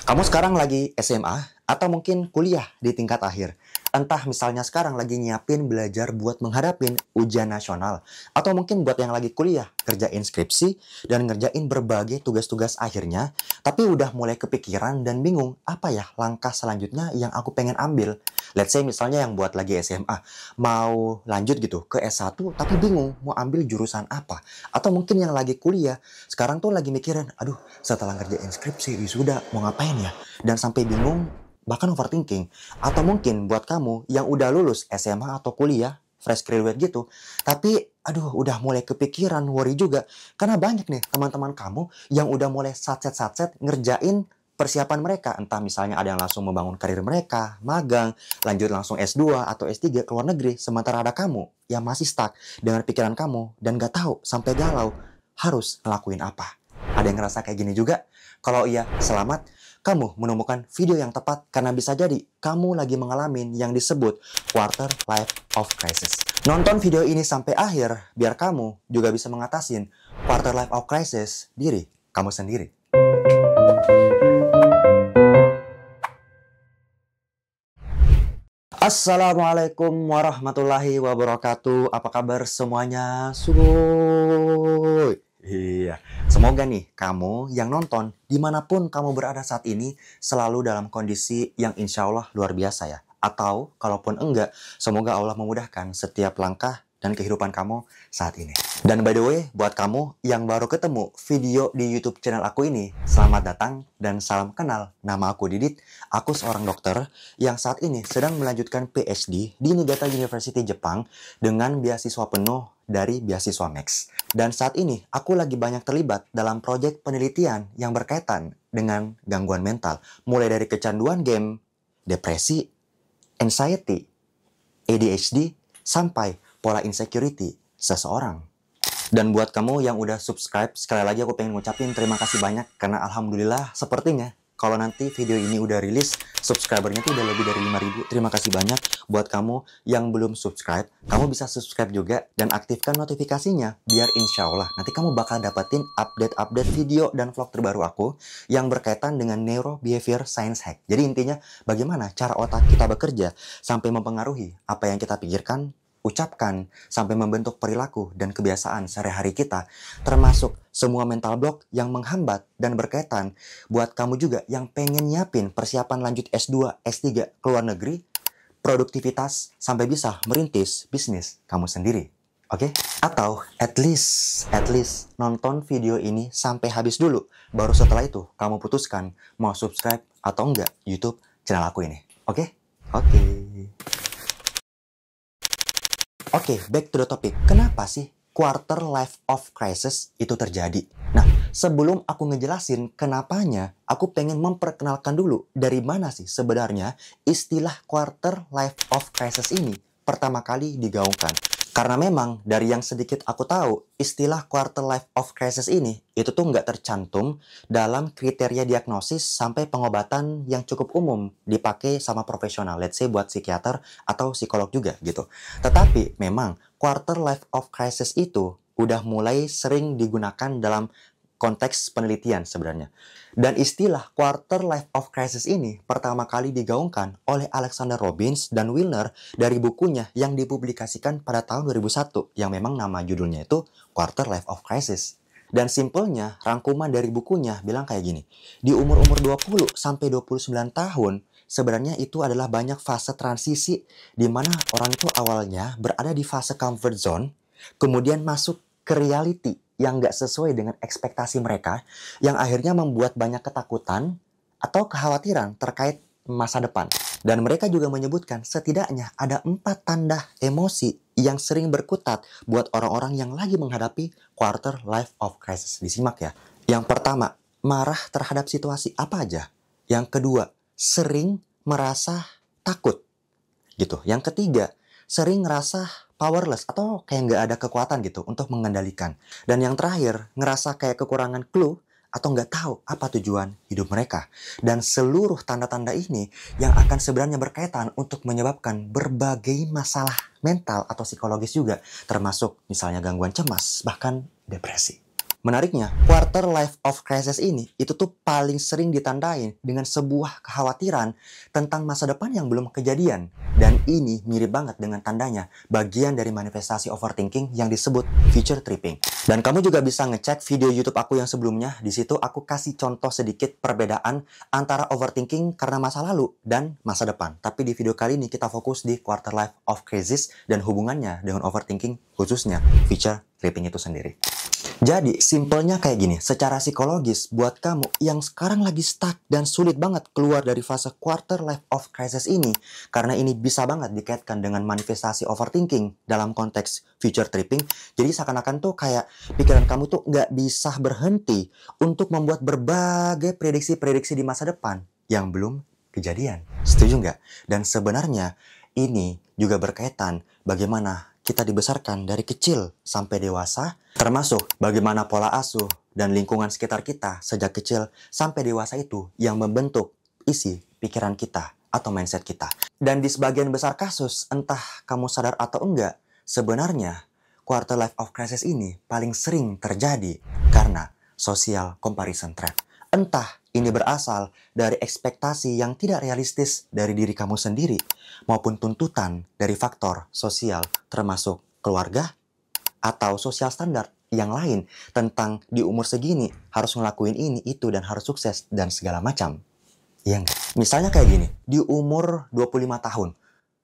Kamu sekarang lagi SMA atau mungkin kuliah di tingkat akhir. Entah misalnya sekarang lagi nyiapin belajar buat menghadapin ujian nasional. Atau mungkin buat yang lagi kuliah, kerjain skripsi dan ngerjain berbagai tugas-tugas akhirnya. Tapi udah mulai kepikiran dan bingung apa ya langkah selanjutnya yang aku pengen ambil. Let's say misalnya yang buat lagi SMA, mau lanjut gitu ke S1 tapi bingung mau ambil jurusan apa. Atau mungkin yang lagi kuliah, sekarang tuh lagi mikirin, aduh setelah ngerjain skripsi, wisuda, mau ngapain ya? Dan sampai bingung, bahkan overthinking. Atau mungkin buat kamu yang udah lulus SMA atau kuliah, fresh graduate gitu, tapi aduh udah mulai kepikiran, worry juga. Karena banyak nih teman-teman kamu yang udah mulai satset-satset ngerjain persiapan mereka. Entah misalnya ada yang langsung membangun karir mereka, magang, lanjut langsung S2 atau S3 ke luar negeri. Sementara ada kamu yang masih stuck dengan pikiran kamu dan gak tahu sampai galau harus ngelakuin apa. Ada yang ngerasa kayak gini juga? Kalau iya, selamat. Kamu menemukan video yang tepat karena bisa jadi kamu lagi mengalami yang disebut quarter life of crisis. Nonton video ini sampai akhir biar kamu juga bisa mengatasi quarter life of crisis diri kamu sendiri. Assalamualaikum warahmatullahi wabarakatuh. Apa kabar semuanya? Sugoy. Iya, semoga nih kamu yang nonton dimanapun kamu berada saat ini selalu dalam kondisi yang insya Allah luar biasa ya. Atau kalaupun enggak, semoga Allah memudahkan setiap langkah dan kehidupan kamu saat ini. Dan by the way, buat kamu yang baru ketemu video di YouTube channel aku ini, selamat datang dan salam kenal. Nama aku Didit, aku seorang dokter yang saat ini sedang melanjutkan PhD di Niigata University Jepang dengan beasiswa penuh dari beasiswa Max. Dan saat ini aku lagi banyak terlibat dalam proyek penelitian yang berkaitan dengan gangguan mental, mulai dari kecanduan game, depresi, anxiety, ADHD, sampai pola insecurity seseorang. Dan buat kamu yang udah subscribe, sekali lagi aku pengen ngucapin terima kasih banyak karena alhamdulillah sepertinya kalau nanti video ini udah rilis, subscribernya tuh udah lebih dari 5.000. Terima kasih banyak buat kamu yang belum subscribe. Kamu bisa subscribe juga dan aktifkan notifikasinya biar insya Allah nanti kamu bakal dapetin update-update video dan vlog terbaru aku yang berkaitan dengan Neuro Behavior Science Hack. Jadi intinya bagaimana cara otak kita bekerja sampai mempengaruhi apa yang kita pikirkan, ucapkan, sampai membentuk perilaku dan kebiasaan sehari-hari kita, termasuk semua mental block yang menghambat dan berkaitan buat kamu juga yang pengen nyiapin persiapan lanjut S2, S3 ke luar negeri, produktivitas, sampai bisa merintis bisnis kamu sendiri. Oke? Atau at least nonton video ini sampai habis dulu, baru setelah itu kamu putuskan mau subscribe atau enggak YouTube channel aku ini. Oke? Oke. Oke, back to the topic. Kenapa sih quarter life of crisis itu terjadi? Nah, sebelum aku ngejelasin kenapanya, aku pengen memperkenalkan dulu dari mana sih sebenarnya istilah quarter life of crisis ini pertama kali digaungkan. Karena memang dari yang sedikit aku tahu, istilah quarter life of crisis ini itu tuh nggak tercantum dalam kriteria diagnosis sampai pengobatan yang cukup umum dipakai sama profesional. Let's say buat psikiater atau psikolog juga gitu. Tetapi memang quarter life of crisis itu udah mulai sering digunakan dalam konteks penelitian sebenarnya. Dan istilah quarter life of crisis ini pertama kali digaungkan oleh Alexander Robbins dan Wilner dari bukunya yang dipublikasikan pada tahun 2001 yang memang nama judulnya itu Quarter Life of Crisis. Dan simpelnya rangkuman dari bukunya bilang kayak gini. Di umur-umur 20 sampai 29 tahun sebenarnya itu adalah banyak fase transisi di mana orang itu awalnya berada di fase comfort zone, kemudian masuk ke reality yang nggak sesuai dengan ekspektasi mereka, yang akhirnya membuat banyak ketakutan atau kekhawatiran terkait masa depan. Dan mereka juga menyebutkan setidaknya ada 4 tanda emosi yang sering berkutat buat orang-orang yang lagi menghadapi quarter life of crisis. Disimak ya. Yang pertama, marah terhadap situasi apa aja. Yang kedua, sering merasa takut. Gitu. Yang ketiga, sering ngerasa powerless atau kayak nggak ada kekuatan gitu untuk mengendalikan. Dan yang terakhir, ngerasa kayak kekurangan clue atau nggak tahu apa tujuan hidup mereka. Dan seluruh tanda-tanda ini yang akan sebenarnya berkaitan untuk menyebabkan berbagai masalah mental atau psikologis juga, termasuk misalnya gangguan cemas, bahkan depresi. Menariknya, quarter life of crisis ini itu tuh paling sering ditandain dengan sebuah kekhawatiran tentang masa depan yang belum kejadian. Dan ini mirip banget dengan tandanya bagian dari manifestasi overthinking yang disebut future tripping. Dan kamu juga bisa ngecek video YouTube aku yang sebelumnya. Di situ aku kasih contoh sedikit perbedaan antara overthinking karena masa lalu dan masa depan. Tapi di video kali ini kita fokus di quarter life of crisis dan hubungannya dengan overthinking, khususnya future tripping itu sendiri. Jadi, simpelnya kayak gini, secara psikologis, buat kamu yang sekarang lagi stuck dan sulit banget keluar dari fase quarter life of crisis ini, karena ini bisa banget dikaitkan dengan manifestasi overthinking dalam konteks future tripping, jadi seakan-akan tuh kayak pikiran kamu tuh nggak bisa berhenti untuk membuat berbagai prediksi-prediksi di masa depan yang belum kejadian. Setuju nggak? Dan sebenarnya ini juga berkaitan bagaimana kita dibesarkan dari kecil sampai dewasa, termasuk bagaimana pola asuh dan lingkungan sekitar kita sejak kecil sampai dewasa itu yang membentuk isi pikiran kita atau mindset kita. Dan di sebagian besar kasus, entah kamu sadar atau enggak, sebenarnya quarter life of crisis ini paling sering terjadi karena social comparison trap. Entah ini berasal dari ekspektasi yang tidak realistis dari diri kamu sendiri, maupun tuntutan dari faktor sosial termasuk keluarga atau sosial standar yang lain tentang di umur segini harus ngelakuin ini, itu, dan harus sukses dan segala macam. Iya nggak? Misalnya kayak gini, di umur 25 tahun,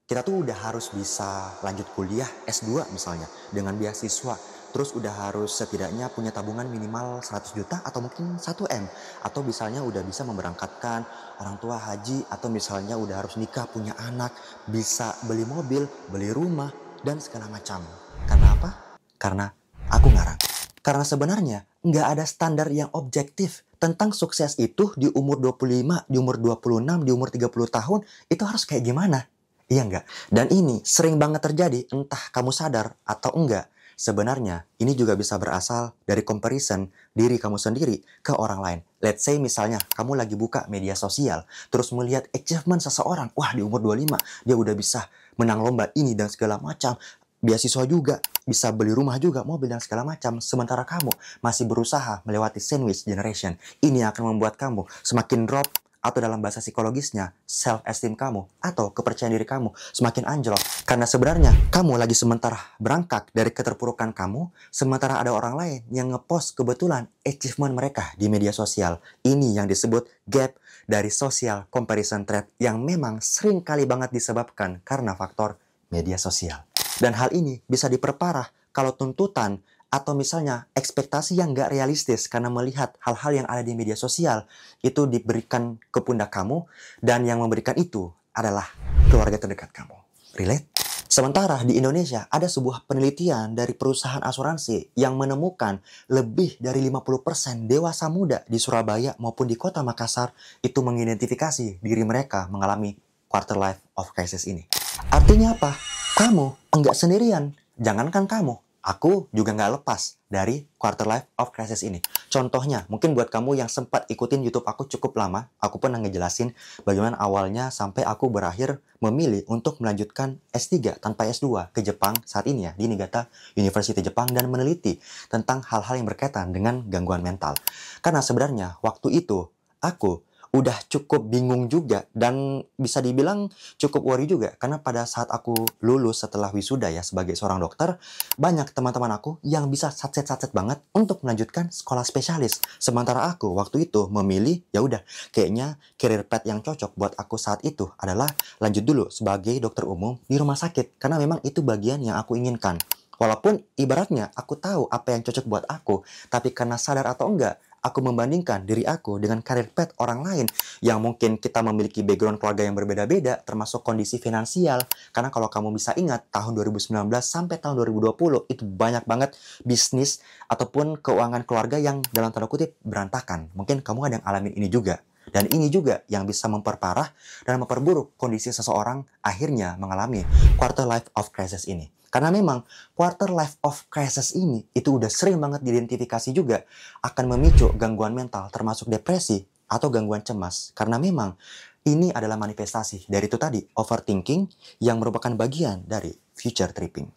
kita tuh udah harus bisa lanjut kuliah S2 misalnya dengan beasiswa. Terus udah harus setidaknya punya tabungan minimal 100 juta atau mungkin 1 M. Atau misalnya udah bisa memberangkatkan orang tua haji, atau misalnya udah harus nikah, punya anak, bisa beli mobil, beli rumah, dan segala macam. Karena apa? Karena aku ngarang. Karena sebenarnya nggak ada standar yang objektif tentang sukses itu di umur 25, di umur 26, di umur 30 tahun, itu harus kayak gimana? Iya nggak? Dan ini sering banget terjadi, entah kamu sadar atau enggak. Sebenarnya, ini juga bisa berasal dari comparison diri kamu sendiri ke orang lain. Let's say misalnya, kamu lagi buka media sosial, terus melihat achievement seseorang, wah di umur 25, dia udah bisa menang lomba ini dan segala macam, beasiswa juga, bisa beli rumah juga, mobil dan segala macam. Sementara kamu masih berusaha melewati sandwich generation. Ini akan membuat kamu semakin drop, atau dalam bahasa psikologisnya, self-esteem kamu atau kepercayaan diri kamu semakin anjlok. Karena sebenarnya kamu lagi sementara berangkat dari keterpurukan kamu, sementara ada orang lain yang ngepost kebetulan achievement mereka di media sosial. Ini yang disebut gap dari social comparison trap yang memang sering kali banget disebabkan karena faktor media sosial. Dan hal ini bisa diperparah kalau tuntutan atau misalnya ekspektasi yang nggak realistis karena melihat hal-hal yang ada di media sosial itu diberikan ke pundak kamu, dan yang memberikan itu adalah keluarga terdekat kamu. Relate? Sementara di Indonesia ada sebuah penelitian dari perusahaan asuransi yang menemukan lebih dari 50% dewasa muda di Surabaya maupun di kota Makassar itu mengidentifikasi diri mereka mengalami quarter life of crisis ini. Artinya apa? Kamu enggak sendirian. Jangankan kamu, aku juga nggak lepas dari quarter life of crisis ini. Contohnya, mungkin buat kamu yang sempat ikutin YouTube aku cukup lama, aku pernah ngejelasin bagaimana awalnya sampai aku berakhir memilih untuk melanjutkan S3 tanpa S2 ke Jepang saat ini ya, di Niigata University Jepang, dan meneliti tentang hal-hal yang berkaitan dengan gangguan mental. Karena sebenarnya waktu itu aku udah cukup bingung juga dan bisa dibilang cukup worry juga, karena pada saat aku lulus setelah wisuda ya sebagai seorang dokter, banyak teman-teman aku yang bisa satset-satset banget untuk melanjutkan sekolah spesialis. Sementara aku waktu itu memilih ya udah, kayaknya career path yang cocok buat aku saat itu adalah lanjut dulu sebagai dokter umum di rumah sakit, karena memang itu bagian yang aku inginkan. Walaupun ibaratnya aku tahu apa yang cocok buat aku, tapi karena sadar atau enggak, aku membandingkan diri aku dengan karir path orang lain yang mungkin kita memiliki background keluarga yang berbeda-beda, termasuk kondisi finansial. Karena kalau kamu bisa ingat, tahun 2019 sampai tahun 2020 itu banyak banget bisnis ataupun keuangan keluarga yang dalam tanda kutip berantakan. Mungkin kamu ada yang alamin ini juga. Dan ini juga yang bisa memperparah dan memperburuk kondisi seseorang akhirnya mengalami quarter life of crisis ini. Karena memang quarter life of crisis ini itu udah sering banget diidentifikasi juga akan memicu gangguan mental termasuk depresi atau gangguan cemas. Karena memang ini adalah manifestasi dari itu tadi, overthinking, yang merupakan bagian dari future tripping.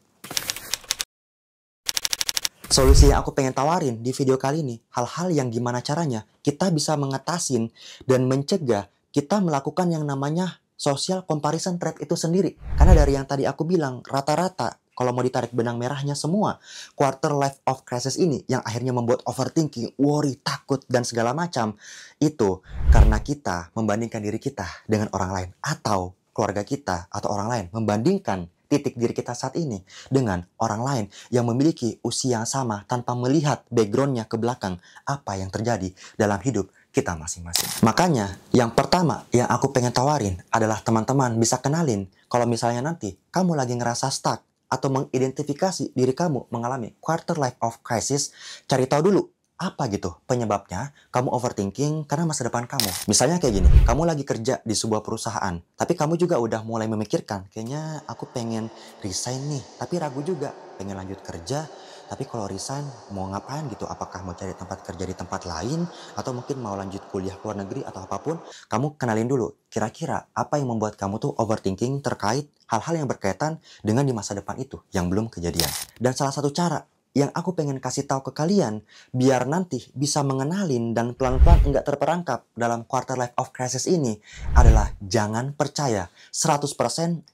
Solusi yang aku pengen tawarin di video kali ini, hal-hal yang gimana caranya kita bisa mengatasin dan mencegah kita melakukan yang namanya social comparison trap itu sendiri. Karena dari yang tadi aku bilang, rata-rata kalau mau ditarik benang merahnya semua, quarter life of crisis ini yang akhirnya membuat overthinking, worry, takut, dan segala macam, itu karena kita membandingkan diri kita dengan orang lain atau keluarga kita atau orang lain membandingkan titik diri kita saat ini dengan orang lain yang memiliki usia yang sama tanpa melihat backgroundnya ke belakang apa yang terjadi dalam hidup kita masing-masing. Makanya yang pertama yang aku pengen tawarin adalah teman-teman bisa kenalin kalau misalnya nanti kamu lagi ngerasa stuck atau mengidentifikasi diri kamu mengalami quarter life of crisis, cari tahu dulu apa gitu penyebabnya kamu overthinking karena masa depan kamu. Misalnya kayak gini, kamu lagi kerja di sebuah perusahaan, tapi kamu juga udah mulai memikirkan, kayaknya aku pengen resign nih, tapi ragu juga, pengen lanjut kerja, tapi kalau resign mau ngapain gitu, apakah mau cari tempat kerja di tempat lain, atau mungkin mau lanjut kuliah ke luar negeri atau apapun, kamu kenalin dulu, kira-kira apa yang membuat kamu tuh overthinking terkait hal-hal yang berkaitan dengan di masa depan itu, yang belum kejadian. Dan salah satu cara yang aku pengen kasih tahu ke kalian biar nanti bisa mengenalin dan pelan-pelan enggak terperangkap dalam quarter life of crisis ini adalah jangan percaya 100%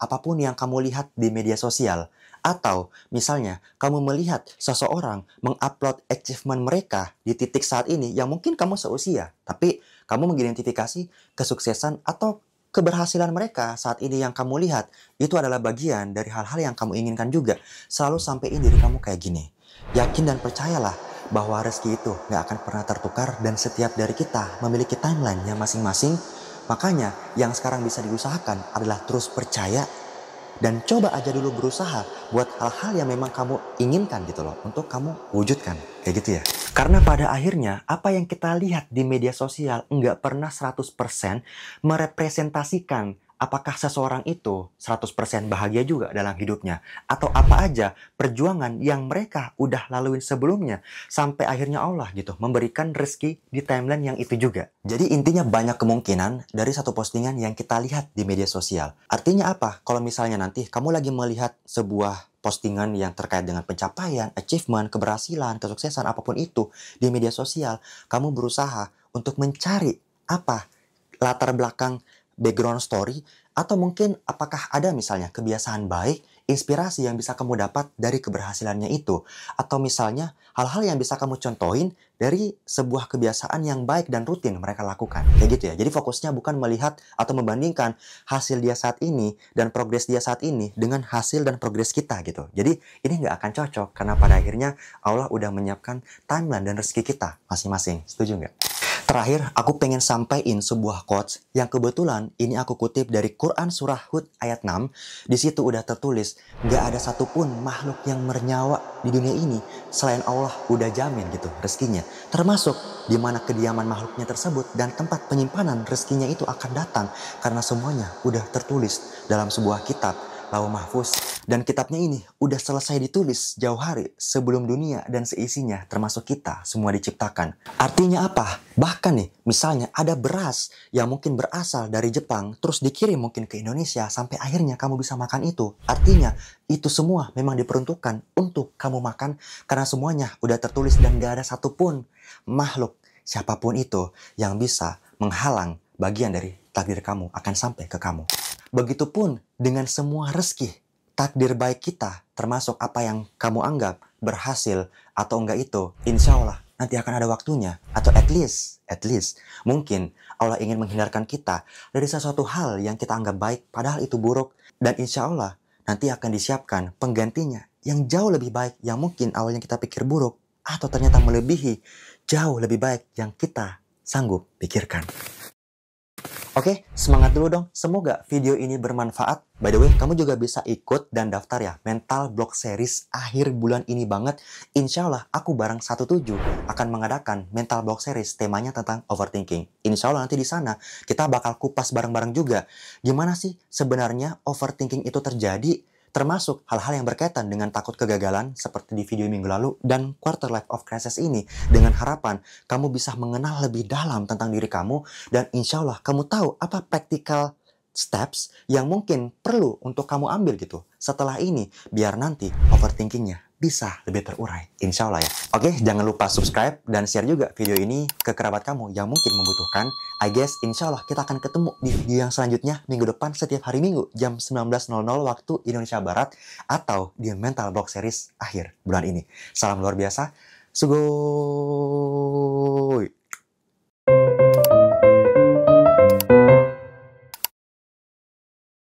apapun yang kamu lihat di media sosial. Atau misalnya kamu melihat seseorang mengupload achievement mereka di titik saat ini yang mungkin kamu seusia, tapi kamu mengidentifikasi kesuksesan atau keberhasilan mereka saat ini yang kamu lihat itu adalah bagian dari hal-hal yang kamu inginkan juga. Selalu sampein diri kamu kayak gini. Yakin dan percayalah bahwa rezeki itu gak akan pernah tertukar dan setiap dari kita memiliki timeline-nya masing-masing. Makanya yang sekarang bisa diusahakan adalah terus percaya dan coba aja dulu berusaha buat hal-hal yang memang kamu inginkan gitu loh untuk kamu wujudkan. Kayak gitu ya. Karena pada akhirnya apa yang kita lihat di media sosial nggak pernah 100% merepresentasikan apakah seseorang itu 100% bahagia juga dalam hidupnya. Atau apa aja perjuangan yang mereka udah laluin sebelumnya. Sampai akhirnya Allah gitu memberikan rezeki di timeline yang itu juga. Jadi intinya banyak kemungkinan dari satu postingan yang kita lihat di media sosial. Artinya apa? Kalau misalnya nanti kamu lagi melihat sebuah postingan yang terkait dengan pencapaian, achievement, keberhasilan, kesuksesan, apapun itu di media sosial, kamu berusaha untuk mencari apa latar belakang background story, atau mungkin apakah ada misalnya kebiasaan baik, inspirasi yang bisa kamu dapat dari keberhasilannya itu. Atau misalnya hal-hal yang bisa kamu contohin dari sebuah kebiasaan yang baik dan rutin mereka lakukan. Kayak gitu ya. Jadi fokusnya bukan melihat atau membandingkan hasil dia saat ini dan progres dia saat ini dengan hasil dan progres kita gitu. Jadi ini nggak akan cocok karena pada akhirnya Allah udah menyiapkan timeline dan rezeki kita masing-masing. Setuju nggak? Terakhir, aku pengen sampaikan sebuah quotes yang kebetulan ini aku kutip dari Quran Surah Hud ayat 6. Di situ udah tertulis, gak ada satupun makhluk yang bernyawa di dunia ini selain Allah udah jamin gitu rezekinya. Termasuk di mana kediaman makhluknya tersebut dan tempat penyimpanan rezekinya itu akan datang. Karena semuanya udah tertulis dalam sebuah kitab, Lauh Mahfuz. Dan kitabnya ini udah selesai ditulis jauh hari sebelum dunia dan seisinya termasuk kita semua diciptakan. Artinya apa? Bahkan nih misalnya ada beras yang mungkin berasal dari Jepang terus dikirim mungkin ke Indonesia sampai akhirnya kamu bisa makan itu. Artinya itu semua memang diperuntukkan untuk kamu makan karena semuanya udah tertulis dan gak ada satupun makhluk siapapun itu yang bisa menghalang bagian dari takdir kamu akan sampai ke kamu. Begitupun dengan semua rezeki, takdir baik kita, termasuk apa yang kamu anggap berhasil atau enggak itu, insya Allah nanti akan ada waktunya. Atau at least, mungkin Allah ingin menghindarkan kita dari sesuatu hal yang kita anggap baik, padahal itu buruk. Dan insya Allah nanti akan disiapkan penggantinya yang jauh lebih baik, yang mungkin awalnya kita pikir buruk, atau ternyata melebihi jauh lebih baik yang kita sanggup pikirkan. Oke, semangat dulu dong. Semoga video ini bermanfaat. By the way, kamu juga bisa ikut dan daftar ya Mental Block Series akhir bulan ini banget. Insya Allah, aku bareng 17 akan mengadakan Mental Block Series temanya tentang overthinking. Insya Allah nanti di sana kita bakal kupas bareng-bareng juga. Gimana sih sebenarnya overthinking itu terjadi? Termasuk hal-hal yang berkaitan dengan takut kegagalan seperti di video minggu lalu dan quarter life of crisis ini dengan harapan kamu bisa mengenal lebih dalam tentang diri kamu dan insya Allah kamu tahu apa practical steps yang mungkin perlu untuk kamu ambil gitu setelah ini biar nanti overthinkingnya bisa lebih terurai. Insya Allah ya. Oke, jangan lupa subscribe dan share juga video ini ke kerabat kamu yang mungkin membutuhkan. I guess insya Allah kita akan ketemu di video yang selanjutnya minggu depan setiap hari Minggu jam 19.00 waktu Indonesia Barat atau di Mental Block Series akhir bulan ini. Salam luar biasa. Sugoi.